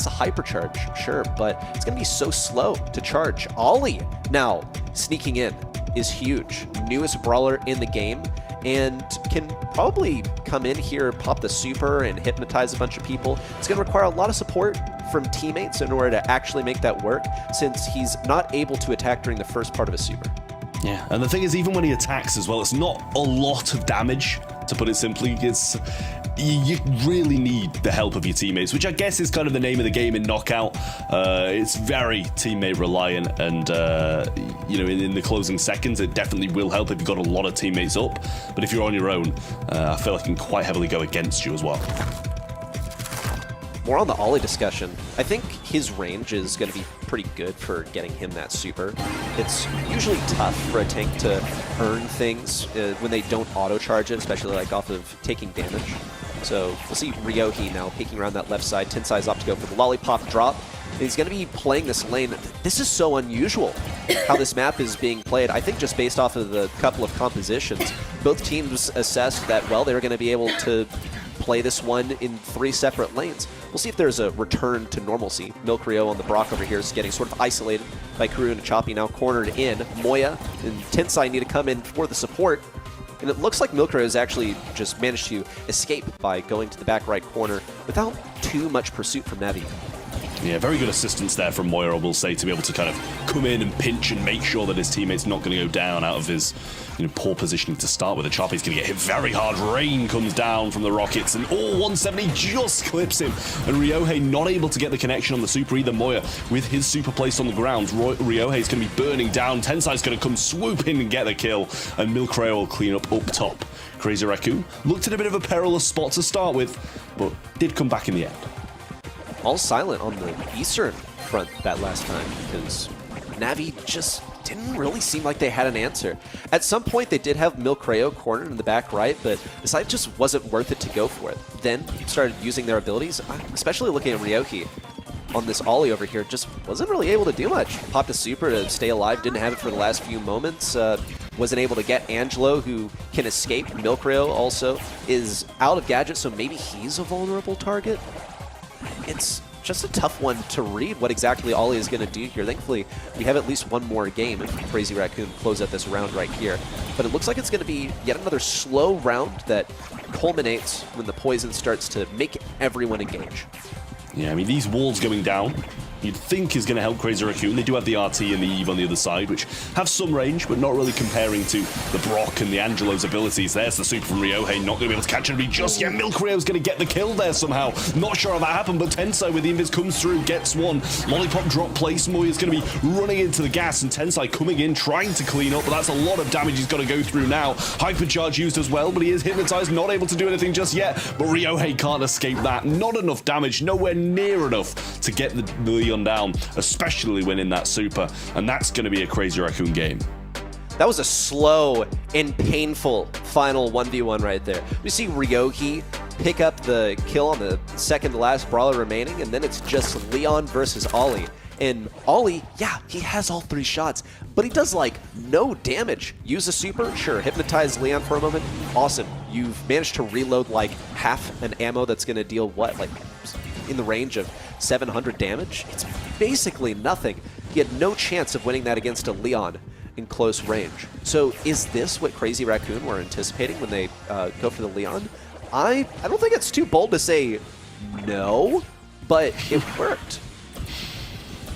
It's a hypercharge, sure, but it's going to be so slow to charge. Ollie now sneaking in is huge. Newest brawler in the game, and can probably come in here, pop the super, and hypnotize a bunch of people. It's going to require a lot of support from teammates in order to actually make that work, since he's not able to attack during the first part of a super. Yeah, and the thing is, even when he attacks as well, it's not a lot of damage, to put it simply. You really need the help of your teammates, which I guess is kind of the name of the game in Knockout. It's very teammate reliant, and in the closing seconds, it definitely will help if you've got a lot of teammates up. But if you're on your own, I feel like it can quite heavily go against you as well. More on the Ollie discussion, I think his range is going to be pretty good for getting him that super. It's usually tough for a tank to earn things when they don't auto-charge it, especially like off of taking damage. So we'll see Ryohi now peeking around that left side. Tensai's opt to go for the lollipop drop. He's going to be playing this lane. This is so unusual how this map is being played. I think just based off of the couple of compositions, both teams assessed that, well, they were going to be able to play this one in 3 separate lanes. We'll see if there's a return to normalcy. Milk Rio on the Brock over here is getting sort of isolated by Karoo and Choppy, now cornered in. Moya and Tensai need to come in for the support. And it looks like Milk Rio has actually just managed to escape by going to the back right corner without too much pursuit from NAVI. Yeah, very good assistance there from Moya, I will say, to be able to kind of come in and pinch and make sure that his teammate's not going to go down out of his poor positioning to start with. The Choppy's going to get hit very hard. Rain comes down from the Rockets, and 170 just clips him. And Ryohei not able to get the connection on the super either. Moya with his super placed on the ground. Ryohei's going to be burning down. Tensai's going to come swoop in and get the kill, and Milk Rio will clean up top. Crazy Raccoon looked at a bit of a perilous spot to start with, but did come back in the end. All silent on the eastern front that last time, because NAVI just didn't really seem like they had an answer. At some point, they did have Milk Rio cornered in the back right, but the side just wasn't worth it to go for it. Then started using their abilities, especially looking at Ryohi on this Ollie over here, just wasn't really able to do much. Popped a super to stay alive, didn't have it for the last few moments. Wasn't able to get Angelo, who can escape. Milk Rio also is out of gadget, so maybe he's a vulnerable target. It's just a tough one to read what exactly Ollie is going to do here. Thankfully, we have at least one more game if Crazy Raccoon close out this round right here. But it looks like it's going to be yet another slow round that culminates when the poison starts to make everyone engage. Yeah, I mean, these walls going down, you'd think is going to help Crazy Raccoon. They do have the RT and the Eve on the other side, which have some range, but not really comparing to the Brock and the Angelo's abilities. There's the super from Ryohei, not going to be able to catch it just yet. Milk Rio's going to get the kill there somehow. Not sure how that happened, but Tensai with the invis comes through, gets one. Lollipop drop place. Moya's going to be running into the gas, and Tensai coming in, trying to clean up, but that's a lot of damage he's got to go through now. Hypercharge used as well, but he is hypnotized, not able to do anything just yet. But Ryohei can't escape that. Not enough damage, nowhere near enough to get the Leon down, especially when in that super, and that's going to be a Crazy Raccoon game. That was a slow and painful final 1v1 right there. We see Ryohi pick up the kill on the second to last brawler remaining, and then it's just Leon versus Ollie. And Ollie, yeah, he has all 3 shots, but he does like no damage. Use a super, sure, hypnotize Leon for a moment, awesome. You've managed to reload like half an ammo that's going to deal what, like in the range of 700 damage? It's basically nothing. He had no chance of winning that against a Leon in close range. So is this what Crazy Raccoon were anticipating when they go for the Leon? I don't think it's too bold to say no, but it worked.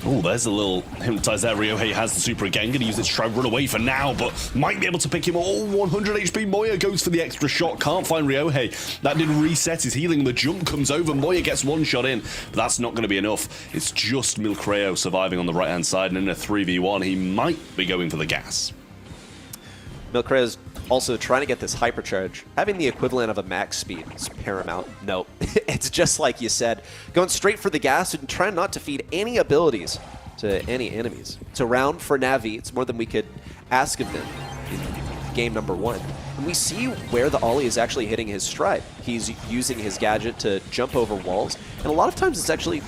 Oh, there's a little hypnotize there. Ryohei has the super again. Going to use it to try and run away for now, but might be able to pick him up. Oh, 100 HP. Moya goes for the extra shot. Can't find Ryohei. That did reset his healing. The jump comes over. Moya gets one shot in, but that's not going to be enough. It's just Milk Rio surviving on the right-hand side, and in a 3v1, he might be going for the gas. Milk Rio's also trying to get this hypercharge. Having the equivalent of a max speed is paramount. No, it's just like you said. Going straight for the gas and trying not to feed any abilities to any enemies. It's a round for NAVI. It's more than we could ask of them in game number 1. And we see where the Ollie is actually hitting his stride. He's using his gadget to jump over walls. And a lot of times it's actually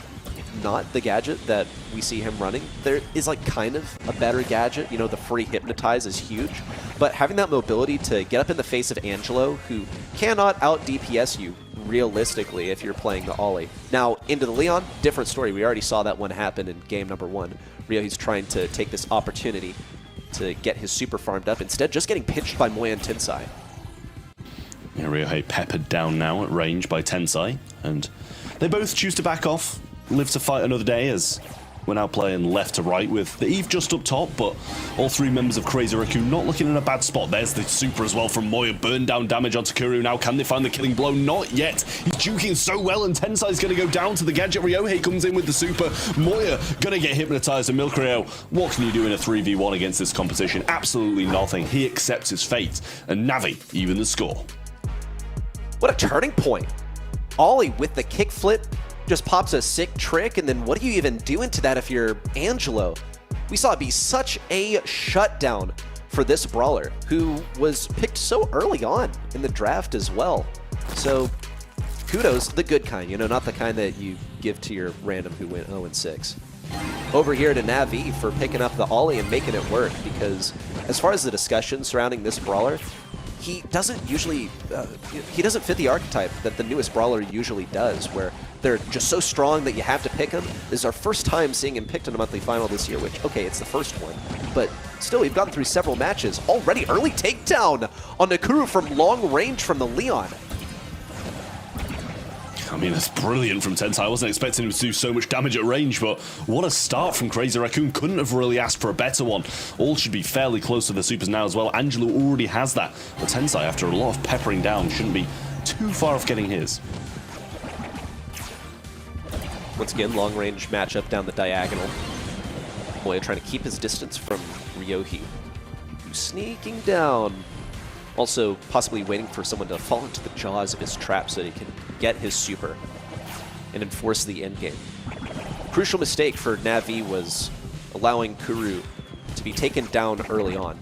not the gadget that we see him running. There is like kind of a better gadget. You know, the free hypnotize is huge. But having that mobility to get up in the face of Angelo, who cannot out DPS you realistically, if you're playing the Ollie. Now, into the Leon, different story. We already saw that one happen in game number 1. Ryohi's trying to take this opportunity to get his super farmed up. Instead, just getting pinched by Moya and Tensai. Yeah, Ryohei peppered down now at range by Tensai, and they both choose to back off, live to fight another day, as we're now playing left to right with the Eve just up top, but all 3 members of Crazy Raccoon not looking in a bad spot. There's the super as well from Moya, burn down damage onto Kuru. Now can they find the killing blow? Not yet. He's juking so well, and Tensai's going to go down to the gadget. Ryohei comes in with the super. Moya going to get hypnotized, and Milkreo, what can you do in a 3v1 against this competition? Absolutely nothing. He accepts his fate, and Navi even the score. What a turning point. Ollie with the kickflip just pops a sick trick, and then what do you even do into that if you're Angelo? We saw it be such a shutdown for this brawler, who was picked so early on in the draft as well. So kudos, the good kind, you know, not the kind that you give to your random who went 0-6. Over here to NAVI for picking up the Ollie and making it work, because as far as the discussion surrounding this brawler, he doesn't usually, he doesn't fit the archetype that the newest brawler usually does, where they're just so strong that you have to pick him. This is our first time seeing him picked in a monthly final this year, which, okay, it's the first one, but still, we've gotten through several matches. Already early takedown on Nakuru from long range from the Leon. I mean, that's brilliant from Tensai. I wasn't expecting him to do so much damage at range, but what a start from Crazy Raccoon. Couldn't have really asked for a better one. All should be fairly close to the supers now as well. Angelo already has that, but Tensai, after a lot of peppering down, shouldn't be too far off getting his. Once again, long-range matchup down the diagonal. Moya trying to keep his distance from Ryohi, who's sneaking down. Also, possibly waiting for someone to fall into the jaws of his trap so that he can get his super and enforce the endgame. Crucial mistake for Navi was allowing Kuru to be taken down early on.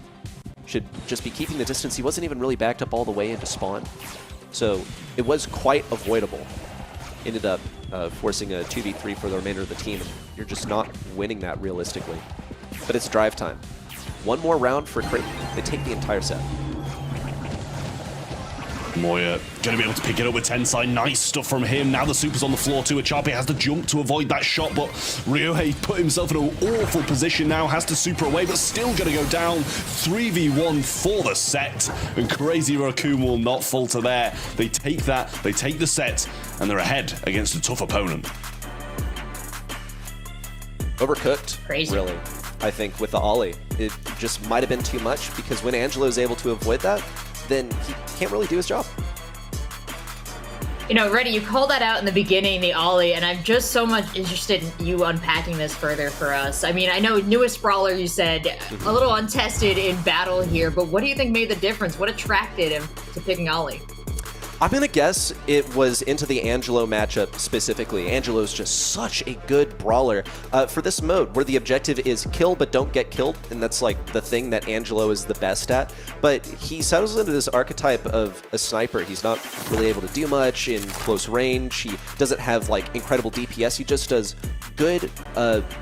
Should just be keeping the distance. He wasn't even really backed up all the way into spawn, so it was quite avoidable. Ended up forcing a 2v3 for the remainder of the team. You're just not winning that realistically. But it's drive time. One more round for Crazy. They take the entire set. Moya going to be able to pick it up with Tensai. Nice stuff from him. Now the super's on the floor too. Achape has to jump to avoid that shot, but Ryohei put himself in an awful position now. Has to super away, but still going to go down. 3v1 for the set, and Crazy Raccoon will not falter there. They take that, they take the set, and they're ahead against a tough opponent. Overcooked, Crazy. Really. I think with the Ollie, it just might have been too much, because when Angelo is able to avoid that, then he can't really do his job. You know, Reddy, you called that out in the beginning, the Ollie, and I'm just so much interested in you unpacking this further for us. I mean, I know newest brawler, you said, a little untested in battle here, but what do you think made the difference? What attracted him to picking Ollie? I'm going to guess it was into the Angelo matchup specifically. Angelo's just such a good brawler for this mode, where the objective is kill but don't get killed, and that's like the thing that Angelo is the best at. But he settles into this archetype of a sniper. He's not really able to do much in close range. He doesn't have like incredible DPS. He just does good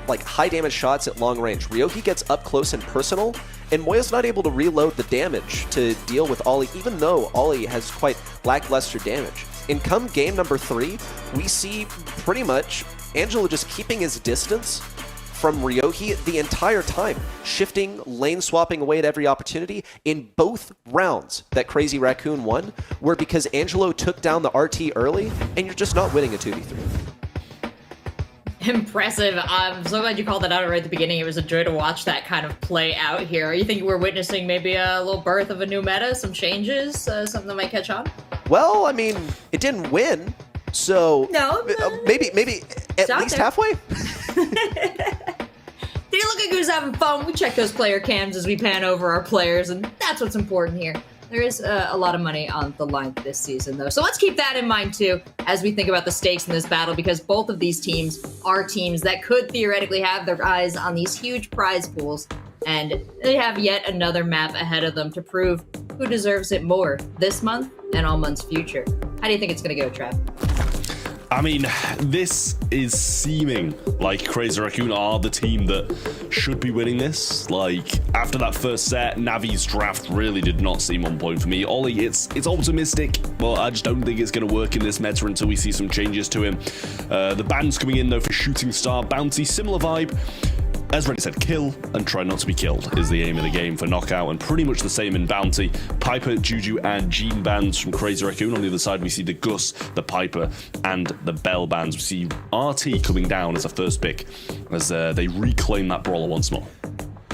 like high damage shots at long range. Ryohi gets up close and personal, and Moya's not able to reload the damage to deal with Ollie, even though Ollie has quite lackluster damage. In come game number 3, we see pretty much Angelo just keeping his distance from Ryohi the entire time, shifting, lane swapping away at every opportunity. In both rounds that Crazy Raccoon won were because Angelo took down the RT early, and you're just not winning a 2v3. Impressive. I'm so glad you called that out right at the beginning. It was a joy to watch that kind of play out here. You think we're witnessing maybe a little birth of a new meta, some changes, something that might catch on? Well, I mean, it didn't win, so No, maybe at least halfway. Did he look like he was having fun? We check those player cams as we pan over our players, and that's what's important here. There is a lot of money on the line this season, though. So let's keep that in mind, too, as we think about the stakes in this battle, because both of these teams are teams that could theoretically have their eyes on these huge prize pools, and they have yet another map ahead of them to prove who deserves it more this month and all months future. How do you think it's going to go, Trav? I mean, this is seeming like Crazy Raccoon are the team that should be winning this. Like, after that first set, Navi's draft really did not seem on point for me. Ollie, it's optimistic, but I just don't think it's going to work in this meta until we see some changes to him. The ban's coming in, though, for Shooting Star, Bounty, similar vibe. As Reddit said, kill and try not to be killed is the aim of the game for Knockout, and pretty much the same in Bounty. Piper, Juju, and Jean bans from Crazy Raccoon. On the other side, we see the Gus, the Piper, and the Bell bans. We see RT coming down as a first pick as they reclaim that brawler once more.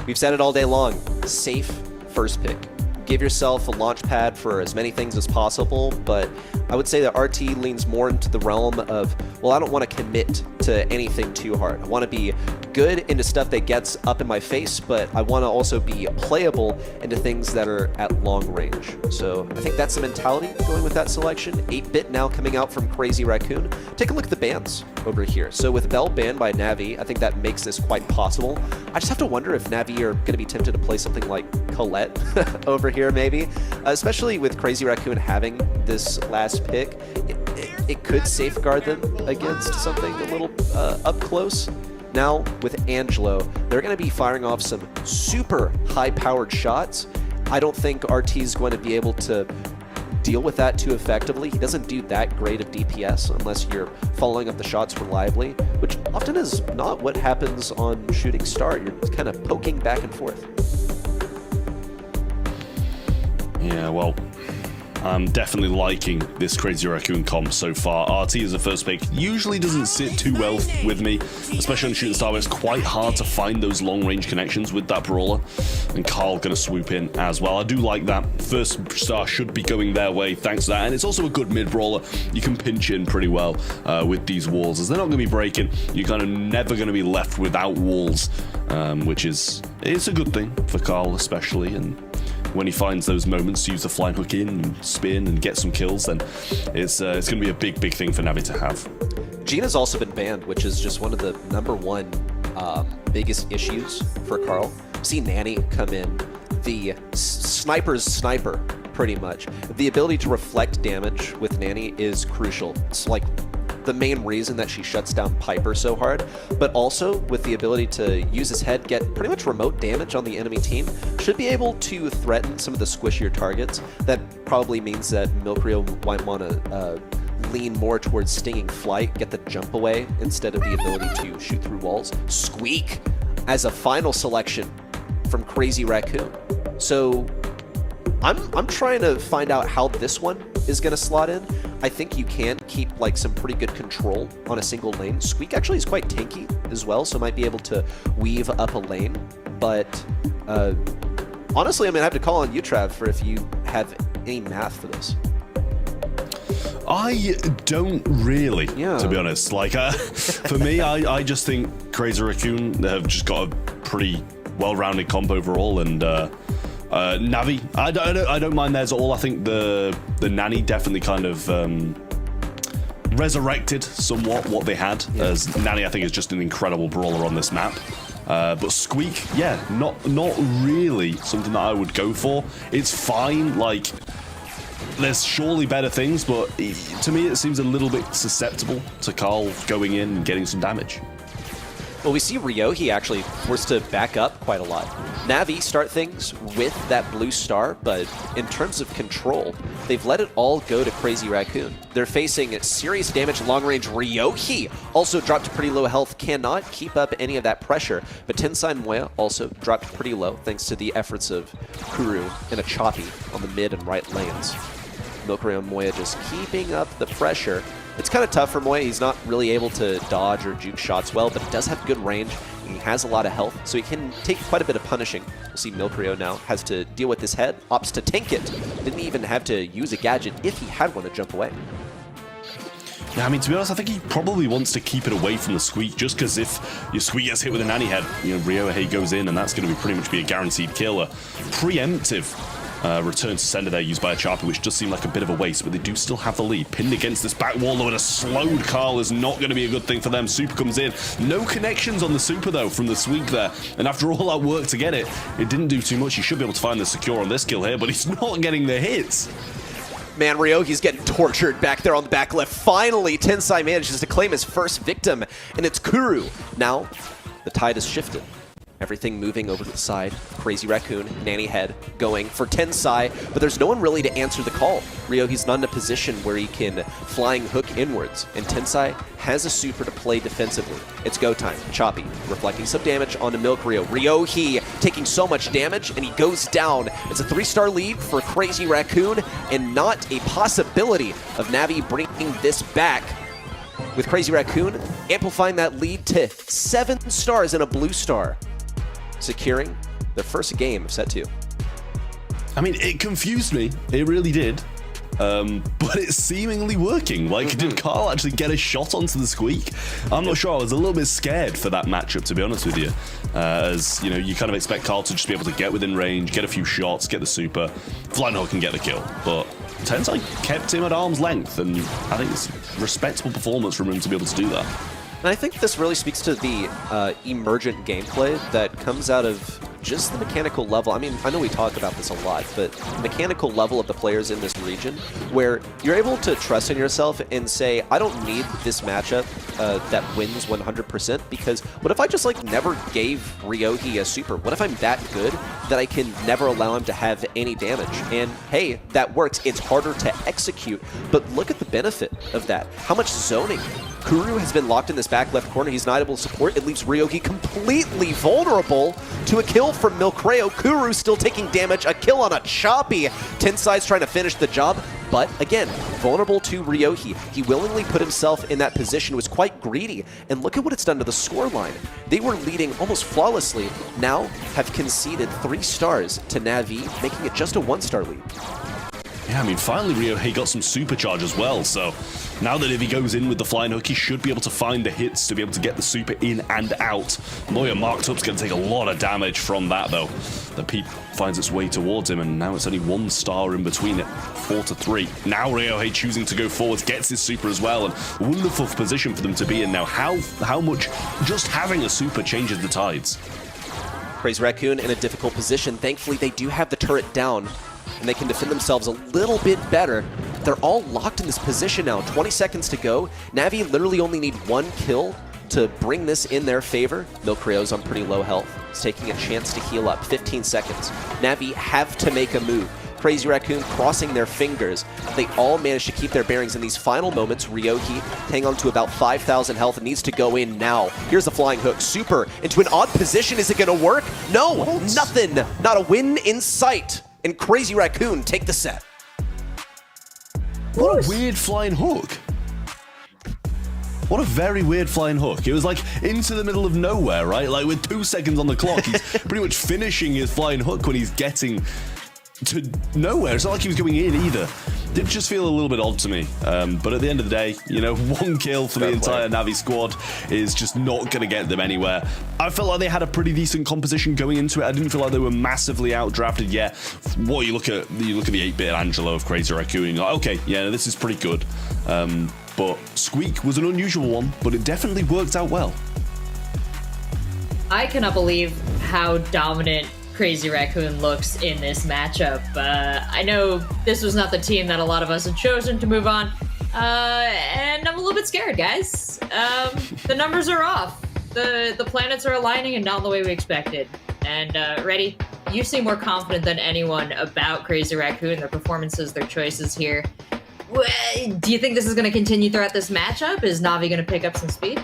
We've said it all day long. Safe first pick. Give yourself a launch pad for as many things as possible, but I would say that RT leans more into the realm of, well, I don't want to commit to anything too hard. I want to be good into stuff that gets up in my face, but I want to also be playable into things that are at long range. So I think that's the mentality going with that selection. 8-bit now coming out from Crazy Raccoon. Take a look at the bans over here. So with Bell banned by NAVI, I think that makes this quite possible. I just have to wonder if NAVI are going to be tempted to play something like Colette over here maybe, especially with Crazy Raccoon having this last pick. It could safeguard them against something a little up close. Now with Angelo, they're going to be firing off some super high-powered shots. I don't think RT's going to be able to deal with that too effectively. He doesn't do that great of DPS unless you're following up the shots reliably, which often is not what happens on Shooting Star. You're kind of poking back and forth. Yeah, well, I'm definitely liking this Crazy Raccoon comp so far. RT as a first pick usually doesn't sit too well with me, especially on Shooting Star, where it's quite hard to find those long-range connections with that brawler. And Carl going to swoop in as well. I do like that. First star should be going their way thanks to that. And it's also a good mid-brawler. You can pinch in pretty well with these walls, as they're not going to be breaking. You're kind of never going to be left without walls, which is a good thing for Carl especially. And when he finds those moments to use the flying hook in and spin and get some kills, then it's going to be a big thing for Navi to have. Gina's also been banned, which is just one of the #1 biggest issues for Carl. See Nanny come in, the sniper's sniper, pretty much. The ability to reflect damage with Nanny is crucial. It's like the main reason that she shuts down Piper so hard, but also with the ability to use his head, get pretty much remote damage on the enemy team, should be able to threaten some of the squishier targets. That probably means that Milkrio might want to lean more towards Stinging Flight, get the jump away instead of the ability to shoot through walls. Squeak as a final selection from Crazy Raccoon. So I'm trying to find out how this one is going to slot in. I think you can keep like some pretty good control on a single lane. Squeak actually is quite tanky as well, so might be able to weave up a lane. But honestly, I'm going to have to call on you, Trav, for if you have any math for this. I don't really, to be honest. Like, for me, I just think Crazy Raccoon have just got a pretty well-rounded comp overall, and Navi, I don't mind theirs at all. I think the Nanny definitely kind of resurrected somewhat what they had, as Nanny I think is just an incredible brawler on this map. But Squeak, yeah, not really something that I would go for. It's fine, like, there's surely better things, but to me it seems a little bit susceptible to Carl going in and getting some damage. Well, we see Ryohei actually forced to back up quite a lot. Navi start things with that blue star, but in terms of control, they've let it all go to Crazy Raccoon. They're facing serious damage long-range. Ryohei also dropped to pretty low health, cannot keep up any of that pressure, but Tensai and Moya also dropped pretty low thanks to the efforts of Kuru and a Choppy on the mid and right lanes. Milkrio and Moya just keeping up the pressure. It's kind of tough for Moya. He's not really able to dodge or juke shots well, but he does have good range, and he has a lot of health, so he can take quite a bit of punishing. We'll see Milkrio now has to deal with his head, opts to tank it. Didn't even have to use a gadget if he had one to jump away. Yeah, I mean, to be honest, I think he probably wants to keep it away from the Squeak, just because if your Squeak gets hit with a Nanny head, you know, Ryohei goes in, and that's going to be pretty much a guaranteed kill. A preemptive return to sender there used by a Charper, which does seem like a bit of a waste, but they do still have the lead. Pinned against this back wall, though, and a slowed Carl is not going to be a good thing for them. Super comes in. No connections on the Super, though, from the Squeak there. And after all that work to get it, it didn't do too much. He should be able to find the secure on this kill here, but he's not getting the hits. man. Ryohi's getting tortured back there on the back left. Finally, Tensai manages to claim his first victim, and it's Kuru. Now, the tide has shifted. Everything moving over to the side. Crazy Raccoon, Nanny Head, going for Tensai, but there's no one really to answer the call. Ryohi's not in a position where he can flying hook inwards, and Tensai has a super to play defensively. It's go time. Choppy, reflecting some damage onto Milk Ryo. Ryohi taking so much damage, and he goes down. It's a 3-star lead for Crazy Raccoon, and not a possibility of Navi bringing this back. With Crazy Raccoon amplifying that lead to 7 stars and a blue star, securing their first game of set 2. I mean, it confused me. It really did. But it's seemingly working. Like, did Carl actually get a shot onto the Squeak? I'm not sure. I was a little bit scared for that matchup, to be honest with you. As, you know, you kind of expect Carl to just be able to get within range, get a few shots, get the super, flying hook and get the kill. But Tensai kept him at arm's length, and I think it's a respectable performance from him to be able to do that. And I think this really speaks to the emergent gameplay that comes out of just the mechanical level. I mean, I know we talk about this a lot, but the mechanical level of the players in this region, where you're able to trust in yourself and say, I don't need this matchup that wins 100%, because what if I just like never gave Ryohi a super? What if I'm that good that I can never allow him to have any damage? And hey, that works. It's harder to execute, but look at the benefit of that. How much zoning? Kuru has been locked in this back left corner. He's not able to support. It leaves Ryohi completely vulnerable to a kill from Milkreo. Kuru still taking damage. A kill on a Choppy. Tensai's trying to finish the job, but again, vulnerable to Ryohi. He willingly put himself in that position, was quite greedy, and look at what it's done to the scoreline. They were leading almost flawlessly, now have conceded 3 stars to Navi, making it just a 1-star lead. Yeah, I mean, finally Ryohi got some supercharge as well, so now that if he goes in with the flying hook, he should be able to find the hits to be able to get the super in and out. Moya marked up's going to take a lot of damage from that, though. The peep finds its way towards him, and now it's only 1 star in between it, 4-3. Now Ryohi choosing to go forwards, gets his super as well, and a wonderful position for them to be in now. How much just having a super changes the tides. Crazy Raccoon in a difficult position. Thankfully, they do have the turret down, and they can defend themselves a little bit better. They're all locked in this position now. 20 seconds to go. Navi literally only need 1 kill to bring this in their favor. Milkreo's on pretty low health. He's taking a chance to heal up. 15 seconds. Navi have to make a move. Crazy Raccoon crossing their fingers. They all manage to keep their bearings in these final moments. Ryohi hang on to about 5,000 health and needs to go in now. Here's the flying hook. Super into an odd position. Is it going to work? No, nothing. Not a win in sight. And Crazy Raccoon take the set. What a weird flying hook. What a very weird flying hook. It was like into the middle of nowhere, right? Like with 2 seconds on the clock, he's pretty much finishing his flying hook when he's getting to nowhere. It's not like he was going in either. Did just feel a little bit odd to me. But at the end of the day, you know, 1 kill for the entire Navi squad is just not going to get them anywhere. I felt like they had a pretty decent composition going into it. I didn't feel like they were massively outdrafted yet. What you look at the 8-bit Angelo of Crazy Raccoon, you're like, okay, yeah, this is pretty good. But Squeak was an unusual one, but it definitely worked out well. I cannot believe how dominant Crazy Raccoon looks in this matchup. I know this was not the team that a lot of us had chosen to move on, and I'm a little bit scared, guys. The numbers are off. The planets are aligning and not the way we expected. And Reddy, you seem more confident than anyone about Crazy Raccoon, their performances, their choices here. Do you think this is going to continue throughout this matchup? Is Navi going to pick up some speed?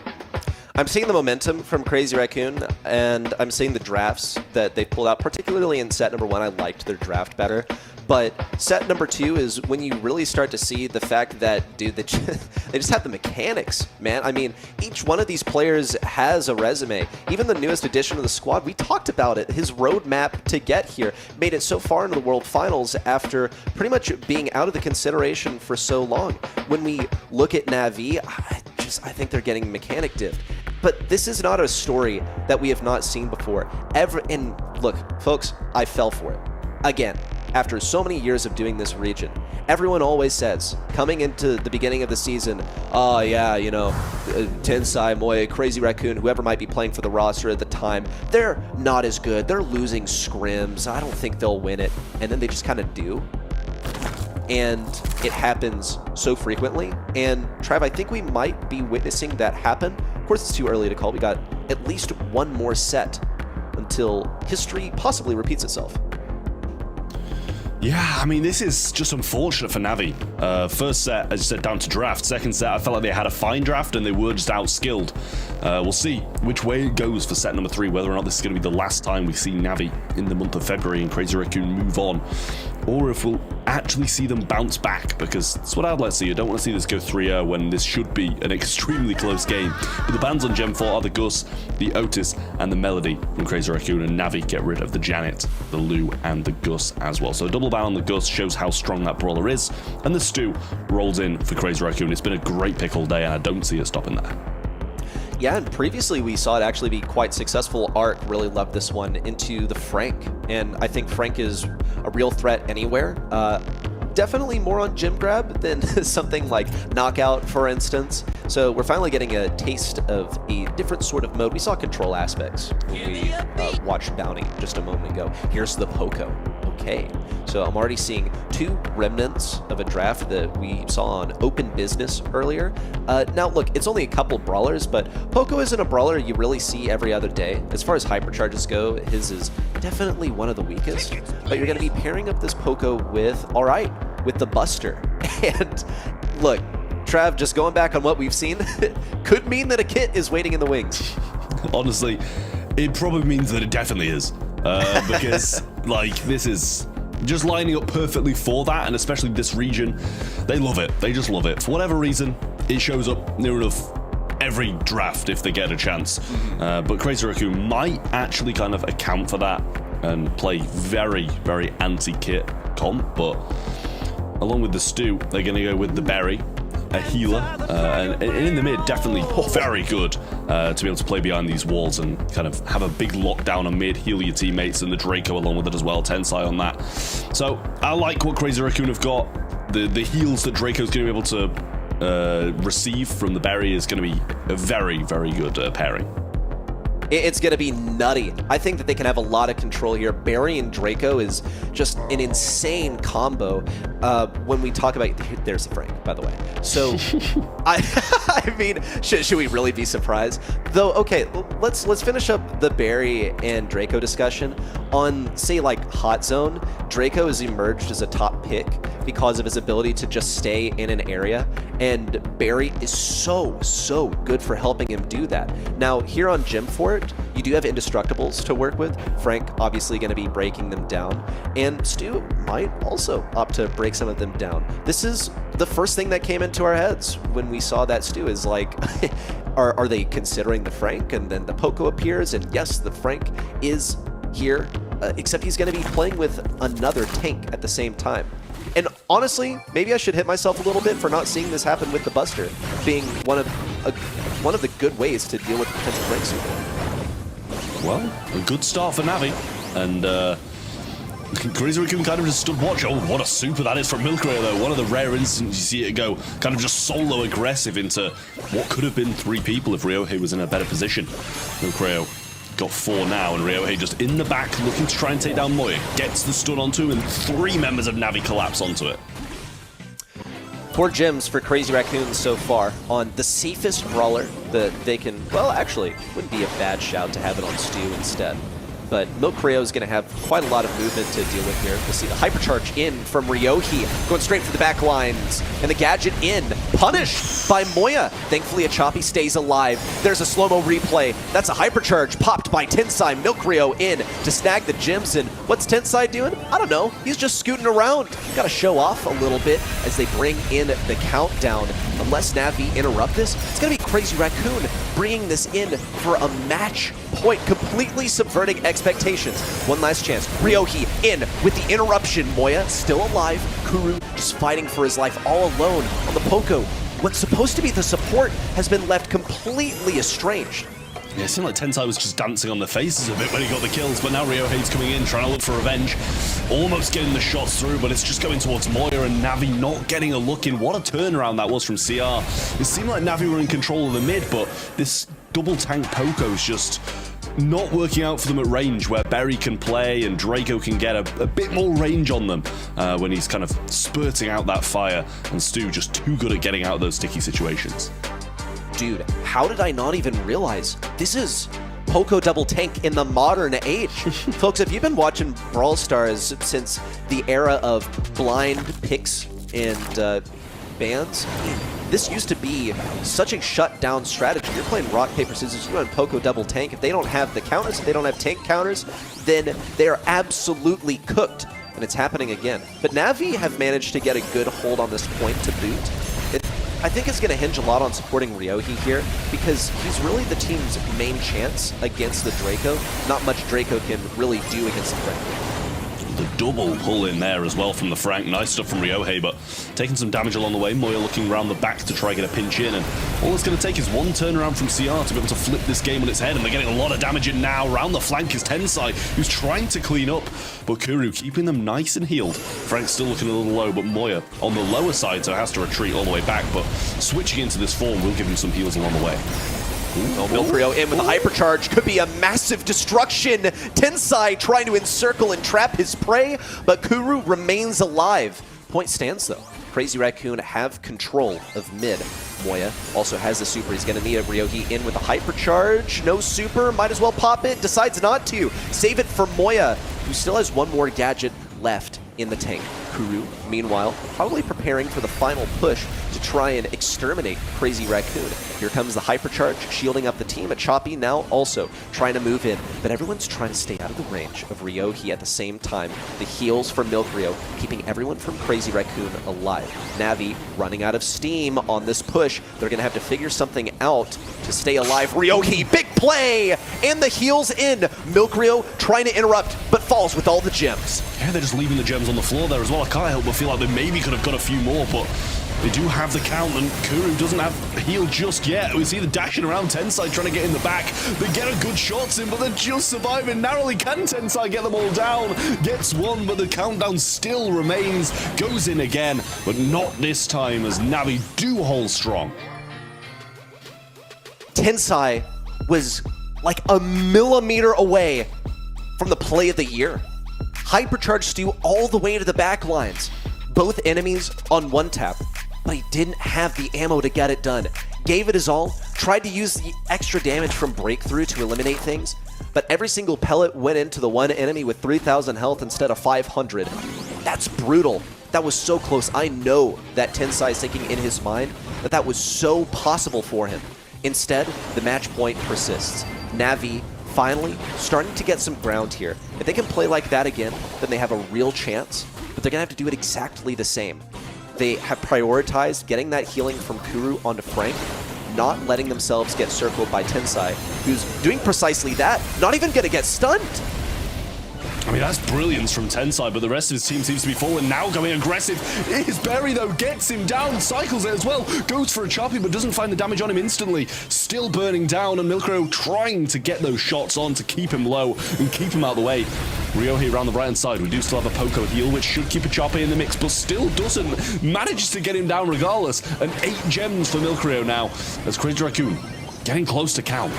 I'm seeing the momentum from Crazy Raccoon, and I'm seeing the drafts that they pulled out, particularly in set number 1. I liked their draft better. But set number 2 is when you really start to see the fact that, dude, they just have the mechanics, man. I mean, each one of these players has a resume. Even the newest addition of the squad, we talked about it. His roadmap to get here made it so far into the World Finals after pretty much being out of the consideration for so long. When we look at Navi, I think they're getting mechanic dipped. But this is not a story that we have not seen before. And look, folks, I fell for it. Again, after so many years of doing this region, everyone always says, coming into the beginning of the season, oh yeah, you know, Tensai, Moya, Crazy Raccoon, whoever might be playing for the roster at the time, they're not as good. They're losing scrims. I don't think they'll win it. And then they just kind of do. and it happens so frequently. And Trav, I think we might be witnessing that happen. Of course, it's too early to call. We got at least one more set until history possibly repeats itself. Yeah, I mean, this is just unfortunate for Navi. First set, as you said, down to draft. Second set, I felt like they had a fine draft and they were just outskilled. We'll see which way it goes for set number 3, whether or not this is going to be the last time we see Navi in the month of February and Crazy Raccoon move on, or if we'll actually see them bounce back, because that's what I'd like to see. I don't want to see this go 3-0 when this should be an extremely close game. But the bans on Gen 4 are the Gus, the Otis, and the Melody from Crazy Raccoon, and Navi get rid of the Janet, the Lou, and the Gus as well. So a double ban on the Gus shows how strong that brawler is, and the Stu rolls in for Crazy Raccoon. It's been a great pick all day, and I don't see it stopping there. Yeah, and previously we saw it actually be quite successful. Arc really loved this one into the Frank, and I think Frank is a real threat anywhere. Definitely more on Gym Grab than something like Knockout, for instance. So we're finally getting a taste of a different sort of mode. We saw control aspects when we watched Bounty just a moment ago. Here's the Poco. Okay, so I'm already seeing 2 remnants of a draft that we saw on Open Business earlier. Now, look, it's only a couple brawlers, but Poco isn't a brawler you really see every other day. As far as hypercharges go, his is definitely one of the weakest, but you're going to be pairing up this Poco with, all right, with the Buster. And look, Trav, just going back on what we've seen, could mean that a kit is waiting in the wings. Honestly, it probably means that it definitely is. Because, like, this is just lining up perfectly for that, and especially this region, they love it. They just love it. For whatever reason, it shows up near enough every draft if they get a chance. But Crazy Raccoon might actually kind of account for that and play very, very anti-kit comp, but along with the Stu, they're going to go with the Berry, a healer, and in the mid, definitely very good to be able to play behind these walls and kind of have a big lockdown on mid, heal your teammates, and the Draco along with it as well, Tensai on that. So I like what Crazy Raccoon have got. The heals that Draco's going to be able to receive from the Berry is going to be a very, very good pairing. It's going to be nutty. I think that they can have a lot of control here. Barry and Draco is just an insane combo. When we talk about... There's the Frank, by the way. So, I mean, should we really be surprised? Though, okay, let's finish up the Barry and Draco discussion. On, say, like, Hot Zone, Draco has emerged as a top pick because of his ability to just stay in an area, and Barry is so good for helping him do that. Now, here on Gym Fort, you do have Indestructibles to work with. Frank obviously going to be breaking them down, and Stu might also opt to break some of them down. This is the first thing that came into our heads when we saw that Stu is like, are they considering the Frank? And then the Poco appears, and yes, the Frank is here, except he's going to be playing with another tank at the same time. And honestly, maybe I should hit myself a little bit for not seeing this happen with the Buster being one of the good ways to deal with potential Frank super. Well, a good start for Navi, and Crazy Raccoon kind of just stood watch. Oh, what a super that is from Milkrayo, though. One of the rare instances you see it go kind of just solo aggressive into what could have been 3 people if Ryohei was in a better position. Milkrayo got 4 now, and Ryohei just in the back looking to try and take down Moya. Gets the stun onto him, and 3 members of Navi collapse onto it. 4 gems for Crazy Raccoon so far on the safest brawler that they can... Well, actually, wouldn't be a bad shout to have it on Stu instead. But Milkrayo is going to have quite a lot of movement to deal with here. We'll see the Hypercharge in from Ryohei, going straight for the back lines. And the Gadget in, punished by Moya. Thankfully, a Choppy stays alive. There's a slow-mo replay. That's a Hypercharge popped by Tensai. Milkrayo in to snag the gems. And what's Tensai doing? I don't know. He's just scooting around. Got to show off a little bit as they bring in the countdown. Unless Navi interrupt this, it's going to be Crazy Raccoon bringing this in for a match point, completely subverting expectations. One last chance. Ryohei in with the interruption. Moya still alive. Kuru just fighting for his life all alone on the Poco. What's supposed to be the support has been left completely estranged. Yeah, it seemed like Tensai was just dancing on the faces a bit when he got the kills, but now Ryohei's coming in, trying to look for revenge. Almost getting the shots through, but it's just going towards Moya, and Navi not getting a look in. What a turnaround that was from CR. It seemed like Navi were in control of the mid, but this double tank Poco's just not working out for them at range, where Berry can play and Draco can get a bit more range on them when he's kind of spurting out that fire, and Stu just too good at getting out of those sticky situations. Dude, how did I not even realize this is Poco double tank in the modern age? Folks, if you've been watching Brawl Stars since the era of blind picks and bans, this used to be such a shut-down strategy. You're playing rock, paper, scissors, you run Poco double tank. If they don't have the counters, if they don't have tank counters, then they are absolutely cooked, and it's happening again. But NAVI have managed to get a good hold on this point to boot. I think it's going to hinge a lot on supporting Ryohi here, because he's really the team's main chance against the Draco. Not much Draco can really do against the Frank. The double pull in there as well from the Frank. Nice stuff from Ryohei, but taking some damage along the way. Moya looking around the back to try and get a pinch in, and all it's going to take is one turnaround from CR to be able to flip this game on its head, and they're getting a lot of damage in now. Around the flank is Tensai, who's trying to clean up, but Kuru keeping them nice and healed. Frank's still looking a little low, but Moya on the lower side, so has to retreat all the way back, but switching into this form will give him some heals along the way. Oh, Milcrio in with a hypercharge. Could be a massive destruction. Tensai trying to encircle and trap his prey, but Kuru remains alive. Point stands, though. Crazy Raccoon have control of mid. Moya also has the super. He's going to need a Ryohi in with a hypercharge. No super. Might as well pop it. Decides not to. Save it for Moya, who still has one more gadget left in the tank. Kuru, meanwhile, probably preparing for the final push to try and exterminate Crazy Raccoon. Here comes the hypercharge, shielding up the team. A Choppy now also trying to move in, but everyone's trying to stay out of the range of Ryohi at the same time. The heals from Milcrio, keeping everyone from Crazy Raccoon alive. Navi running out of steam on this push. They're going to have to figure something out to stay alive. Ryohi, big play! And the heals in. Milcrio trying to interrupt, but falls with all the gems. Yeah, they're just leaving the gems on the floor there as well. I can't help but feel like they maybe could have got a few more, but they do have the count, and Kuru doesn't have heal just yet. We see the dashing around Tensai trying to get in the back. They get a good shots in, but they're just surviving. Narrowly can Tensai get them all down. Gets one, but the countdown still remains. Goes in again, but not this time as Navi do hold strong. Tensai was like a millimeter away from the play of the year. Hypercharge Stu all the way to the back lines. Both enemies on one tap, but he didn't have the ammo to get it done. Gave it his all, tried to use the extra damage from breakthrough to eliminate things, but every single pellet went into the one enemy with 3,000 health instead of 500. That's brutal. That was so close. I know that Tensai is thinking in his mind that that was so possible for him. Instead, the match point persists. Navi finally starting to get some ground here. If they can play like that again, then they have a real chance, but they're going to have to do it exactly the same. They have prioritized getting that healing from Kuru onto Frank, not letting themselves get circled by Tensai, who's doing precisely that, not even going to get stunned. I mean, that's brilliance from Tensai, but the rest of his team seems to be falling now, going aggressive. His Berry, though, gets him down, cycles it as well, goes for a Choppy, but doesn't find the damage on him instantly. Still burning down, and Milcrio trying to get those shots on to keep him low and keep him out of the way. Ryohei around the right-hand side. We do still have a Poco heal, which should keep a Choppy in the mix, but still doesn't. Manages to get him down regardless. And 8 gems for Milcrio now, as Crazy Raccoon getting close to count.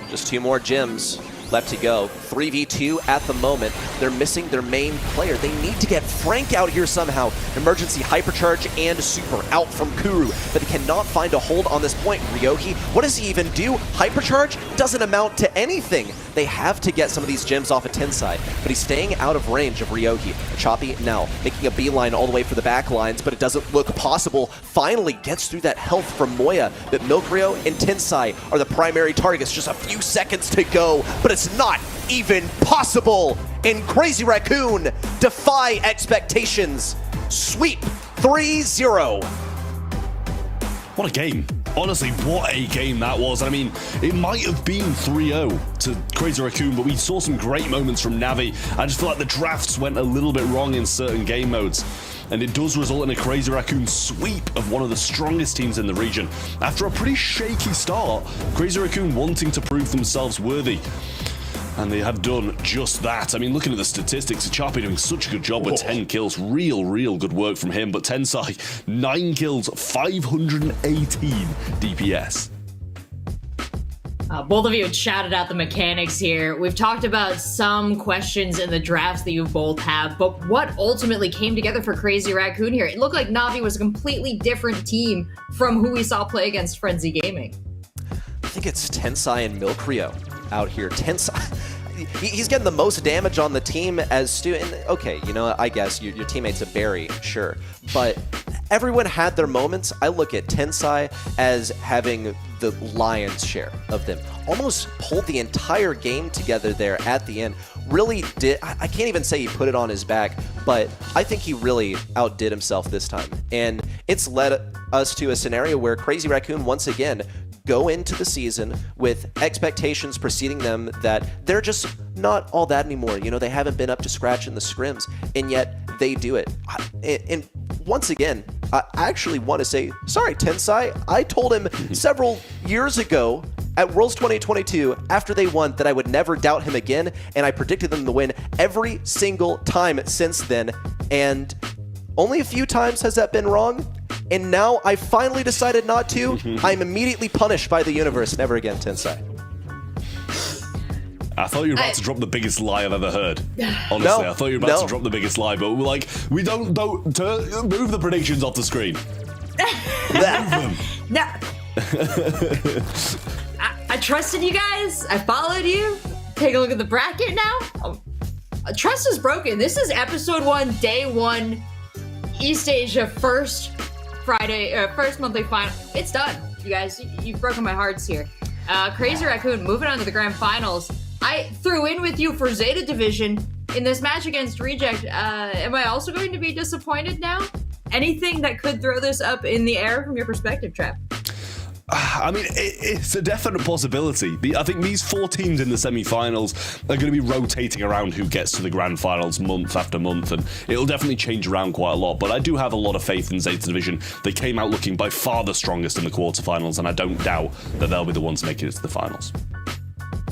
Just 2 more gems left to go. 3v2 at the moment. They're missing their main player. They need to get Frank out here somehow. Emergency hypercharge and super out from Kuru, but they cannot find a hold on this point. Ryohi, what does he even do? Hypercharge doesn't amount to anything. They have to get some of these gems off of Tensai, but he's staying out of range of Ryohi. Choppy now making a beeline all the way for the back lines, but it doesn't look possible. Finally gets through that health from Moya, but Milcrio and Tensai are the primary targets. Just a few seconds to go, but it's not even possible. And Crazy Raccoon defy expectations. Sweep 3-0. What a game. Honestly, what a game that was. I mean, it might have been 3-0 to Crazy Raccoon, but we saw some great moments from Navi. I just feel like the drafts went a little bit wrong in certain game modes, and it does result in a Crazy Raccoon sweep of one of the strongest teams in the region. After a pretty shaky start, Crazy Raccoon wanting to prove themselves worthy. And they have done just that. I mean, looking at the statistics, Choppy doing such a good job with 10 kills. Real good work from him. But Tensai, 9 kills, 518 DPS. Both of you had shouted out the mechanics here. We've talked about some questions in the drafts that you both have, but what ultimately came together for Crazy Raccoon here? It looked like Navi was a completely different team from who we saw play against Frenzy Gaming. I think it's Tensai and Milk Rio out here. Tensai, he's getting the most damage on the team as Stu. And okay, you know, I guess your teammate's a Barry, sure, but everyone had their moments. I look at Tensai as having the lion's share of them. Almost pulled the entire game together there at the end. Really did. I can't even say he put it on his back, but I think he really outdid himself this time. And it's led us to a scenario where Crazy Raccoon once again go into the season with expectations preceding them that they're just not all that anymore. You know, they haven't been up to scratch in the scrims, and yet they do it. And once again, I actually want to say, sorry, Tensai, I told him several years ago at Worlds 2022, after they won, that I would never doubt him again, and I predicted them to win every single time since then, and only a few times has that been wrong. And now I finally decided not to. I'm immediately punished by the universe. Never again, Tensai. I thought you were about to drop the biggest lie I've ever heard. Honestly, No, I thought you were about to drop the biggest lie, but we're like, we don't move the predictions off the screen. Move them. No. I trusted you guys. I followed you. Take a look at the bracket now. Trust is broken. This is episode 1, day 1, East Asia first monthly final. It's done, you guys. You've broken my hearts here. Crazy Raccoon moving on to the grand finals. I threw in with you for Zeta Division in this match against Reject. Am I also going to be disappointed now? Anything that could throw this up in the air from your perspective, Trap? I mean, it's a definite possibility. I think these 4 teams in the semi-finals are going to be rotating around who gets to the grand finals month after month, and it'll definitely change around quite a lot. But I do have a lot of faith in Zeta Division. They came out looking by far the strongest in the quarterfinals, and I don't doubt that they'll be the ones making it to the finals.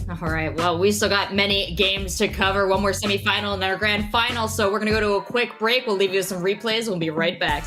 All right, well, we still got many games to cover. One more semifinal and then our grand final, so we're going to go to a quick break. We'll leave you with some replays. We'll be right back.